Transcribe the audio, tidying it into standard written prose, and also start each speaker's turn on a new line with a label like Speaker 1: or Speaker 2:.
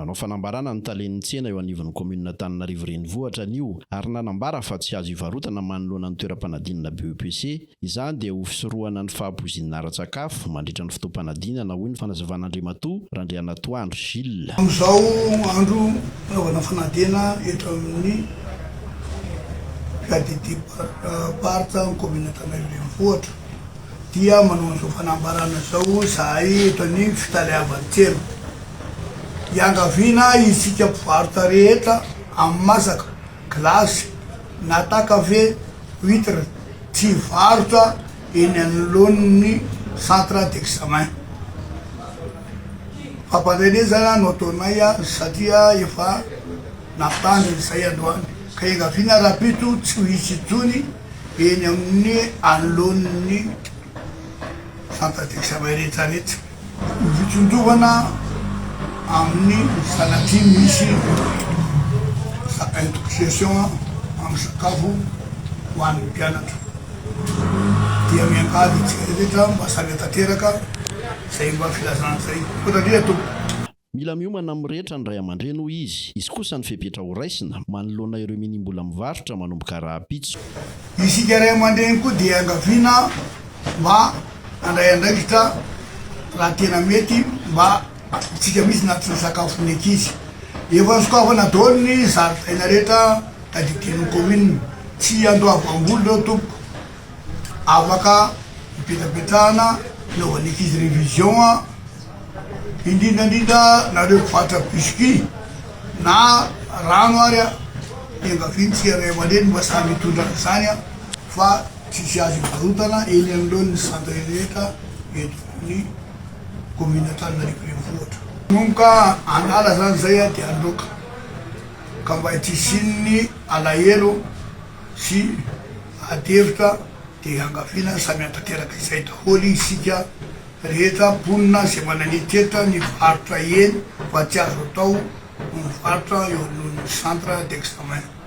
Speaker 1: nanao fanambarana ny talen'ny tsena eo anivon'ny komunina Antananarivo renivohitra anio ary nanambara fa tsy azo ivarotana manoloana ny toeram-panadinana BEPC izany dia ho fisorohana ny fahabozin'ny ara-tsakafo mandritra ny fotoam-panadinana hoy ny fanazavan'Andriamatoa Randrianatoandro Gilles.
Speaker 2: Amin'izao andro fanaovana fanadina eto amin'ny fiadity parta ny komunina Antananarivo renivohitra dia manao an'izao fanambarana zao zahay eto amin'ny fitaleavan'ny tsena. Iangaviana isika mpivarotra rehetra amin'ny masaka glasy na kafe huître tsy varotra eny anoloan'ny centre d'examen. Fampanenezana no ataonay satria efa natandriny izay androany ka iangaviana rapito tsy ho hisy intsony eny amin'ny anoloan'ny centre d'examen rehetrarehetra. Fitsondrovana amin'ny sanatry misy intoxication amin'ny sakafo ho an'ny mpianatra dia miankavy tsirairehetra mba samy tanteraka izay mba filazana izay kotatria tompo.
Speaker 1: Mila miomana amin'ny rehetra ny ray aman-dreny hoy izy. Izy kosa ny fepetra ho raisina manoloana ireo minimbola mivarotra manomboka raha-pitso.
Speaker 2: Isika ray aman-dreny koa dia angaviana mba andray andraikitra raha tena mety mba tsika misy natiny sakafon'ny ankizy. Efa sokafana daholo ny zaridaina rehetra tadidin'ny commune tsy andoavo amboly reo tompo afaka mipetrapetrahana naovan'ny ankizy révision indrindrandrindra nareo mpivarotra biscuit na rano ary iangaviantsika ray aman-dreny mba samy mitondra an'izany fa tsisy azo ivarotana eny amin'ireo ny centre rehetra eto ny commune Antananarivo renivohitra. Nomboka andala zany zay dia androka ka mba tsisin'ny alahelo sy adevitra dia angaviana samy antanteraka izay daholo isika rehetra ponina izay mananitetra ny varotra eny fa tsy azo atao mivarotra eo amin'ny centre d'examen.